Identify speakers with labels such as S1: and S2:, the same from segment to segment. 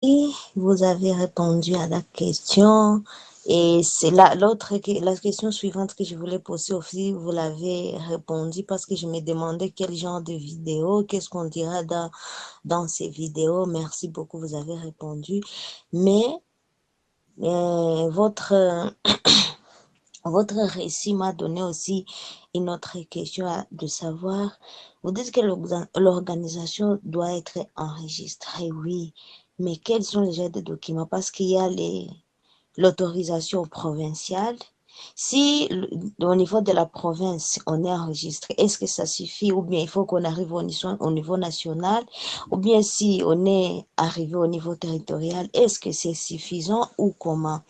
S1: Et vous avez répondu à la question. Et c'est la question suivante que je voulais poser aussi, vous l'avez répondu parce que je me demandais quel genre de vidéo, qu'est-ce qu'on dira dans ces vidéos. Merci beaucoup, vous avez répondu. Mais votre récit m'a donné aussi une autre question de savoir, vous dites que l'organisation doit être enregistrée, oui, mais quels sont les genres de documents? Parce qu'il y a l'autorisation provinciale. Si au niveau de la province, on est enregistré, est-ce que ça suffit ou bien il faut qu'on arrive au niveau national ou bien si on est arrivé au niveau territorial, est-ce que c'est suffisant ou comment?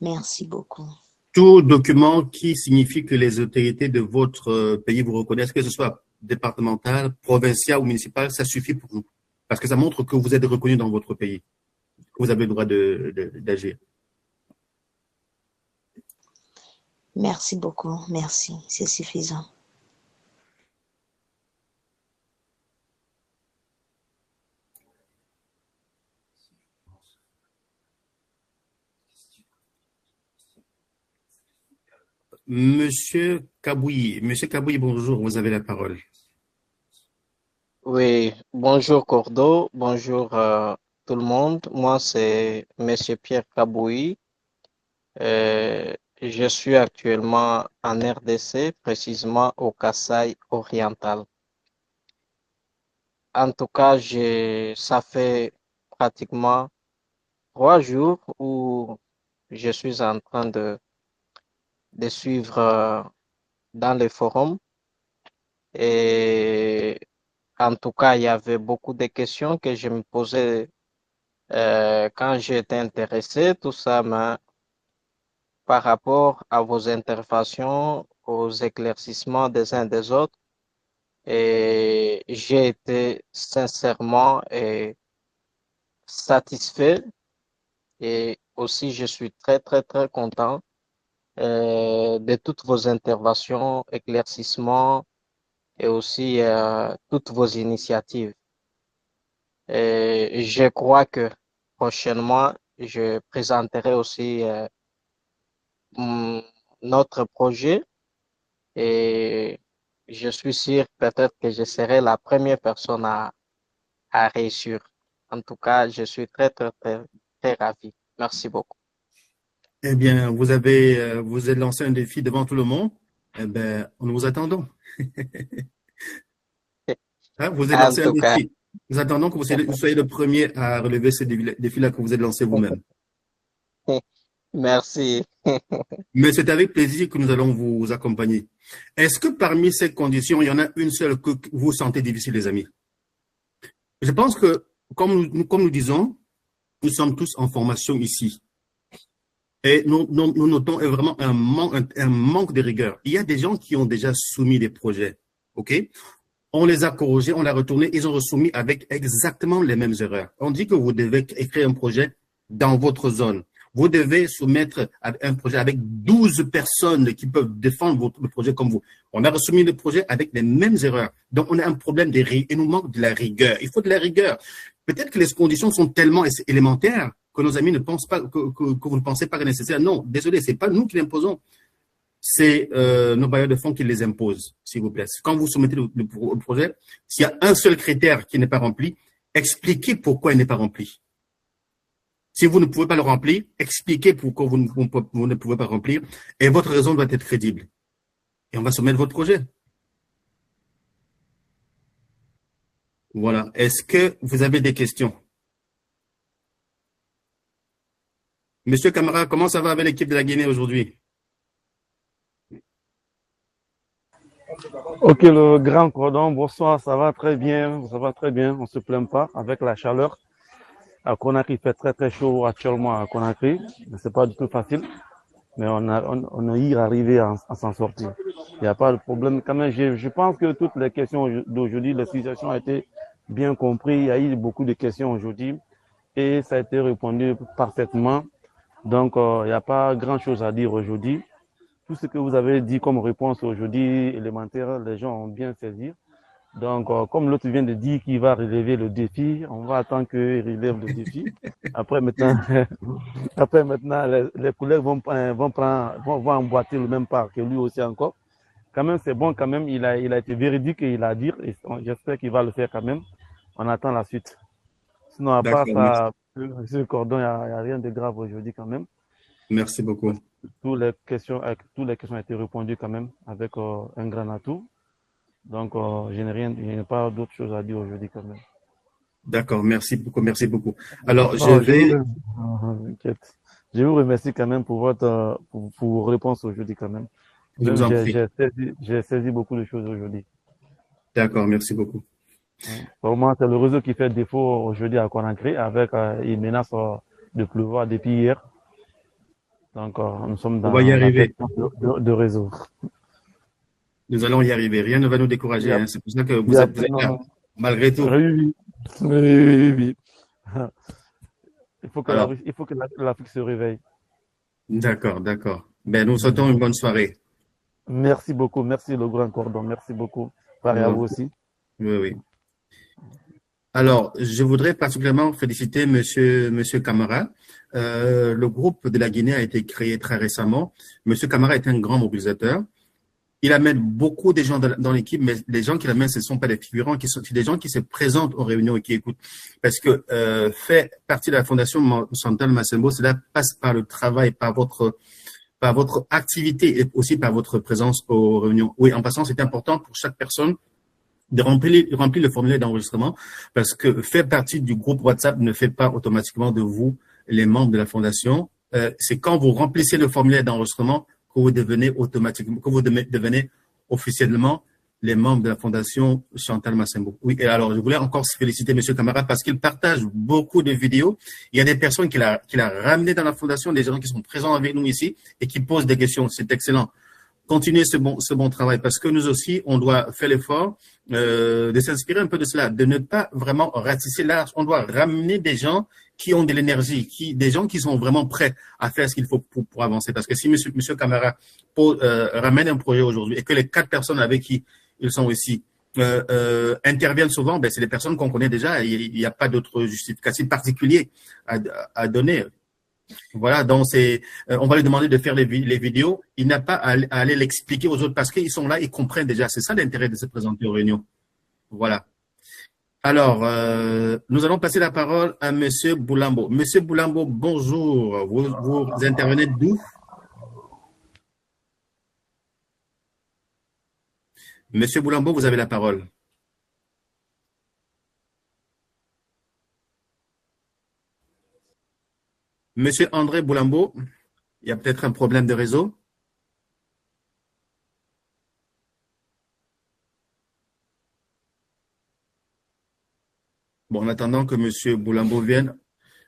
S1: Merci beaucoup.
S2: Tout document qui signifie que les autorités de votre pays vous reconnaissent, que ce soit départemental, provincial ou municipal, ça suffit pour vous. Parce que ça montre que vous êtes reconnu dans votre pays, que vous avez le droit d'agir.
S1: Merci beaucoup. Merci. C'est suffisant.
S2: Monsieur Kabouyi, bonjour, vous avez la parole.
S3: Oui, bonjour Cordo, bonjour tout le monde. Moi, c'est Monsieur Pierre Kabouyi. Je suis actuellement en RDC, précisément au Kasaï oriental. En tout cas, ça fait pratiquement 3 jours où je suis en train de suivre dans les forums. Et en tout cas, il y avait beaucoup de questions que je me posais quand j'étais intéressé, tout ça, mais par rapport à vos interventions, aux éclaircissements des uns des autres, et j'ai été sincèrement satisfait et aussi je suis très, très, très content de toutes vos interventions, éclaircissements et aussi toutes vos initiatives. Et je crois que prochainement, je présenterai aussi mm, notre projet et je suis sûr peut-être que je serai la première personne à réussir. En tout cas, je suis très, très, très, très ravi. Merci beaucoup.
S2: Eh bien, vous êtes lancé un défi devant tout le monde. Eh bien, nous vous attendons. Hein, vous êtes
S3: En
S2: lancé un
S3: tout cas,
S2: défi. Nous attendons que vous soyez le premier à relever ce défi-là que vous êtes lancé vous-même.
S3: merci.
S2: Mais c'est avec plaisir que nous allons vous accompagner. Est-ce que parmi ces conditions, il y en a une seule que vous sentez difficile, les amis? Je pense que, comme nous disons, nous sommes tous en formation ici. Et nous notons vraiment un manque de rigueur. Il y a des gens qui ont déjà soumis des projets. OK? On les a corrigés, on l'a retourné, ils ont resoumis avec exactement les mêmes erreurs. On dit que vous devez écrire un projet dans votre zone. Vous devez soumettre un projet avec 12 personnes qui peuvent défendre le projet comme vous. On a resoumis le projet avec les mêmes erreurs. Donc, on a un problème de rigueur. Il nous manque de la rigueur. Il faut de la rigueur. Peut-être que les conditions sont tellement élémentaires que nos amis ne pensent pas, que vous ne pensez pas nécessaire. Non, désolé, c'est pas nous qui l'imposons. C'est nos bailleurs de fonds qui les imposent, s'il vous plaît. Quand vous soumettez le projet, s'il y a un seul critère qui n'est pas rempli, expliquez pourquoi il n'est pas rempli. Si vous ne pouvez pas le remplir, expliquez pourquoi vous ne pouvez pas remplir et votre raison doit être crédible. Et on va soumettre votre projet. Voilà. Est-ce que vous avez des questions? Monsieur Camara, comment ça va avec l'équipe de la Guinée aujourd'hui?
S4: Ok, le grand cordon, bonsoir, ça va très bien, on se plaint pas avec la chaleur. À Conakry, il fait très très chaud actuellement à Conakry, c'est pas du tout facile, mais on a y arrivé à s'en sortir. Il n'y a pas de problème. Quand même, je pense que toutes les questions d'aujourd'hui, la situation a été bien comprise, il y a eu beaucoup de questions aujourd'hui et ça a été répondu parfaitement. Donc, il n'y a pas grand chose à dire aujourd'hui. Tout ce que vous avez dit comme réponse aujourd'hui élémentaire, les gens ont bien saisi. Donc, comme l'autre vient de dire qu'il va relever le défi, on va attendre qu'il relève le défi. Après maintenant, les collègues vont emboîter le même pas que lui aussi encore. Quand même, c'est bon, quand même, il a été véridique et il a dit, et j'espère qu'il va le faire quand même. On attend la suite. Sinon, à part ça, M. Cordon, il n'y a rien de grave aujourd'hui quand même.
S2: Merci beaucoup.
S4: Toutes les questions ont été répondues quand même avec un grand atout. Donc, je n'ai pas d'autre chose à dire aujourd'hui quand même.
S2: D'accord, merci beaucoup, merci beaucoup. Alors, je
S4: vous remercie quand même pour vos réponses aujourd'hui quand même. J'ai saisi beaucoup de choses aujourd'hui.
S2: D'accord, merci beaucoup.
S4: Vraiment, c'est le réseau qui fait défaut aujourd'hui à Conakry avec une menace de pleuvoir depuis hier. Donc, nous sommes dans de réseau.
S2: Nous allons y arriver. Rien ne va nous décourager. Hein. C'est pour ça que vous êtes là, malgré tout.
S4: Oui. Il faut que l'Afrique se réveille.
S2: D'accord. Ben, nous souhaitons une bonne soirée.
S4: Merci beaucoup. Merci, le grand Cordon. Merci beaucoup. Pareil à vous aussi.
S2: Oui. Alors, je voudrais particulièrement féliciter Monsieur Camara. Le groupe de la Guinée a été créé très récemment. Monsieur Camara est un grand mobilisateur. Il amène beaucoup de gens dans l'équipe, mais les gens qu'il amène, ce ne sont pas des figurants, c'est des gens qui se présentent aux réunions et qui écoutent. Parce que fait partie de la Fondation Chantal Massembo, cela passe par le travail, par votre activité et aussi par votre présence aux réunions. Oui, en passant, c'est important pour chaque personne de remplir le formulaire d'enregistrement parce que faire partie du groupe WhatsApp ne fait pas automatiquement de vous les membres de la Fondation. C'est quand vous remplissez le formulaire d'enregistrement que vous devenez officiellement les membres de la Fondation Chantal Massembo. Oui, et alors je voulais encore féliciter M. Camara parce qu'il partage beaucoup de vidéos. Il y a des personnes qu'il a ramenées dans la Fondation, des gens qui sont présents avec nous ici et qui posent des questions. C'est excellent. Continuez ce bon travail parce que nous aussi, on doit faire l'effort de s'inspirer un peu de cela, de ne pas vraiment ratisser large. On doit ramener des gens qui ont de l'énergie, des gens qui sont vraiment prêts à faire ce qu'il faut pour avancer. Parce que si Monsieur Camara ramène un projet aujourd'hui et que les 4 personnes avec qui ils sont ici interviennent souvent, ben c'est des personnes qu'on connaît déjà. Il n'y a pas d'autre justificatif particulier à donner. Voilà, donc on va lui demander de faire les vidéos. Il n'a pas à aller l'expliquer aux autres parce qu'ils sont là, ils comprennent déjà. C'est ça l'intérêt de se présenter aux réunions. Voilà. Alors, nous allons passer la parole à Monsieur Boulambo. Monsieur Boulambo, bonjour. Vous intervenez d'où? Monsieur Boulambo, vous avez la parole. Monsieur André Boulambo, il y a peut-être un problème de réseau. Bon, en attendant que Monsieur Boulambo vienne,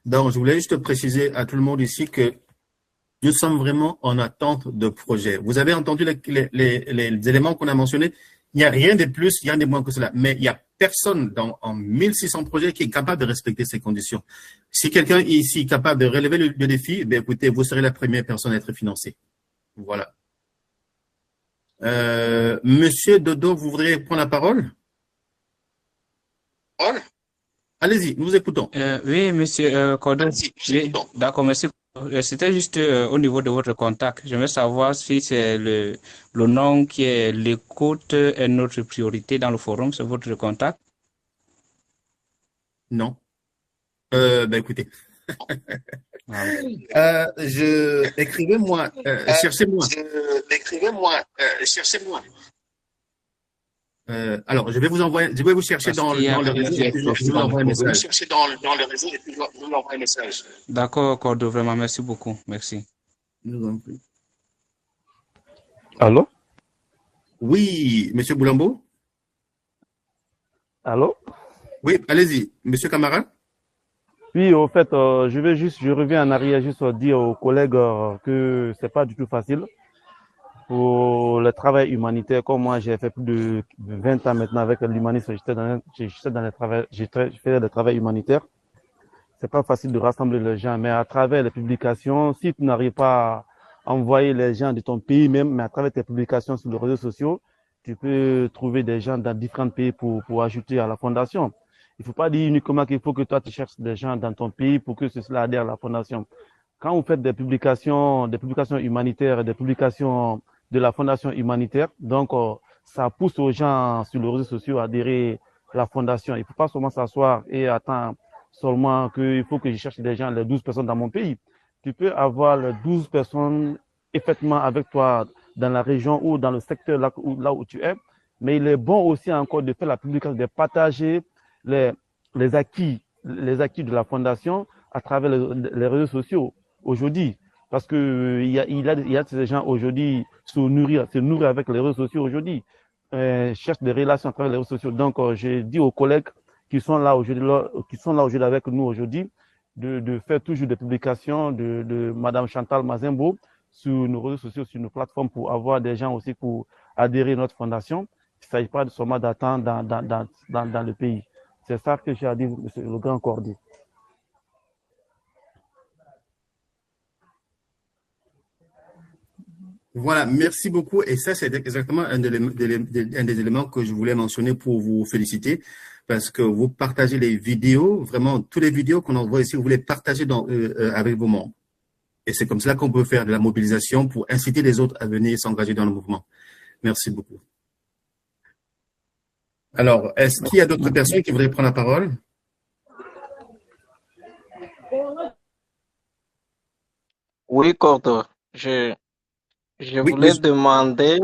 S2: donc je voulais juste préciser à tout le monde ici que nous sommes vraiment en attente de projet. Vous avez entendu les éléments qu'on a mentionnés. Il n'y a rien de plus, il n'y a rien de moins que cela. Mais il n'y a personne en 1600 projets qui est capable de respecter ces conditions. Si quelqu'un ici est capable de relever le défi, ben écoutez, vous serez la première personne à être financée. Voilà. Monsieur Dodo, vous voudriez prendre la parole? Allez-y, nous vous écoutons.
S5: Oui, monsieur Cordon. Oui, d'accord, merci. C'était juste au niveau de votre contact. Je veux savoir si c'est le nom qui est l'écoute est notre priorité dans le forum, c'est votre contact?
S2: Non. Écoutez. Écrivez-moi, cherchez-moi. Cherchez-moi. Alors, je vais vous chercher dans le réseau et puis je vous envoie un message.
S5: D'accord, Cordo, vraiment, merci beaucoup. Merci.
S4: Allô?
S2: Oui, Monsieur Boulambo?
S4: Allô?
S2: Oui, allez-y. Monsieur Camara?
S4: Oui, au fait, je reviens en arrière juste dire aux collègues que c'est pas du tout facile. Pour le travail humanitaire, comme moi j'ai fait plus de 20 ans maintenant avec l'humanisme, j'ai fait le travail humanitaire. C'est pas facile de rassembler les gens, mais à travers les publications, si tu n'arrives pas à envoyer les gens de ton pays même, mais à travers tes publications sur les réseaux sociaux, tu peux trouver des gens dans différents pays pour ajouter à la fondation. Il ne faut pas dire uniquement qu'il faut que toi, tu cherches des gens dans ton pays pour que cela adhère à la fondation. Quand vous faites des publications humanitaires, des publications de la fondation humanitaire, donc ça pousse aux gens sur les réseaux sociaux à adhérer à la fondation. Il ne faut pas seulement s'asseoir et attendre seulement qu'il faut que je cherche des gens, les 12 personnes dans mon pays. Tu peux avoir les 12 personnes effectivement avec toi dans la région ou dans le secteur là où tu es, mais il est bon aussi encore de faire la publication, de partager les acquis de la fondation à travers les réseaux sociaux aujourd'hui, parce que il y a ces gens aujourd'hui se nourrir avec les réseaux sociaux aujourd'hui, cherchent des relations à travers les réseaux sociaux. Donc je dis aux collègues qui sont là aujourd'hui avec nous aujourd'hui de faire toujours des publications de Madame Chantal Mazembo sur nos réseaux sociaux, sur nos plateformes pour avoir des gens aussi pour adhérer à notre fondation. Il ne s'agit pas seulement d'attendre dans le pays. C'est ça que j'ai à dire, monsieur le grand Cordy.
S2: Voilà, merci beaucoup. Et ça, c'est exactement un des éléments que je voulais mentionner pour vous féliciter, parce que vous partagez les vidéos, vraiment, toutes les vidéos qu'on envoie ici, vous les partagez avec vos membres. Et c'est comme cela qu'on peut faire de la mobilisation pour inciter les autres à venir s'engager dans le mouvement. Merci beaucoup. Alors, est-ce qu'il y a d'autres personnes qui voudraient prendre la parole?
S3: Oui, Cordo. Je voulais demander.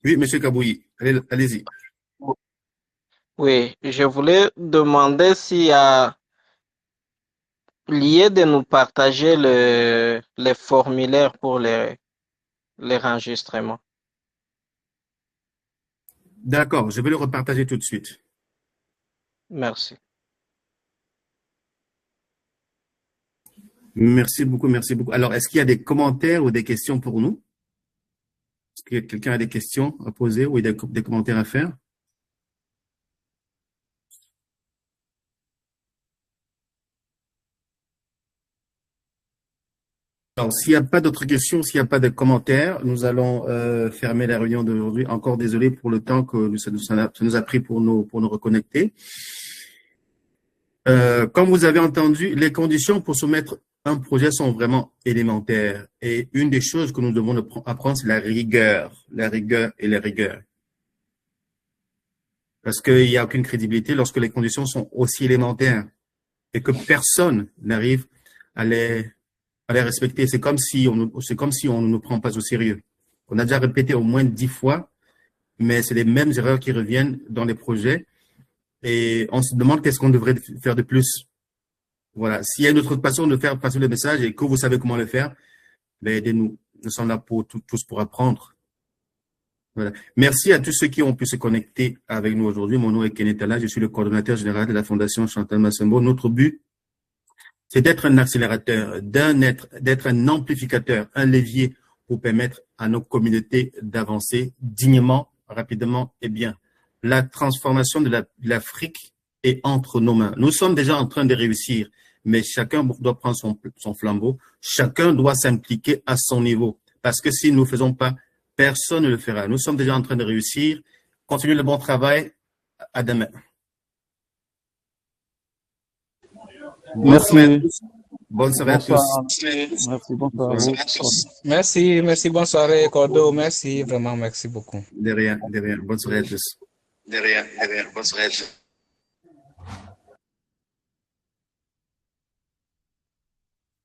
S2: Oui, monsieur Kabouyi, allez-y.
S3: Oui, je voulais demander s'il y a lieu de nous partager les formulaires pour les enregistrements.
S2: D'accord, je vais le repartager tout de suite.
S3: Merci.
S2: Merci beaucoup, merci beaucoup. Alors, est-ce qu'il y a des commentaires ou des questions pour nous? Est-ce que quelqu'un a des questions à poser ou des commentaires à faire? Alors, s'il n'y a pas d'autres questions, s'il n'y a pas de commentaires, nous allons fermer la réunion d'aujourd'hui. Encore désolé pour le temps que ça nous a pris pour nous reconnecter. Comme vous avez entendu, les conditions pour soumettre un projet sont vraiment élémentaires. Et une des choses que nous devons apprendre, c'est la rigueur et la rigueur. Parce qu'il n'y a aucune crédibilité lorsque les conditions sont aussi élémentaires et que personne n'arrive à les respecter. C'est comme si on ne nous prend pas au sérieux. On a déjà répété au moins 10 fois, mais c'est les mêmes erreurs qui reviennent dans les projets et on se demande qu'est-ce qu'on devrait faire de plus. Voilà. S'il y a une autre façon de faire passer le message et que vous savez comment le faire, ben aidez-nous. Nous sommes là pour tous pour apprendre. Voilà. Merci à tous ceux qui ont pu se connecter avec nous aujourd'hui. Mon nom est Kenneth Ala, je suis le coordonnateur général de la Fondation Chantal Mazembo. Notre but, c'est d'être un accélérateur, d'être un amplificateur, un levier pour permettre à nos communautés d'avancer dignement, rapidement et bien. La transformation de l'Afrique est entre nos mains. Nous sommes déjà en train de réussir, mais chacun doit prendre son flambeau. Chacun doit s'impliquer à son niveau. Parce que si nous ne le faisons pas, personne ne le fera. Nous sommes déjà en train de réussir. Continuez le bon travail. À demain.
S4: Merci.
S2: Bonne soirée à tous.
S4: Merci, bonsoir.
S5: Merci, bonne soirée, Cordo. Merci, vraiment, merci beaucoup.
S2: De rien. Bonne soirée à tous.
S6: De rien, bonne soirée à tous.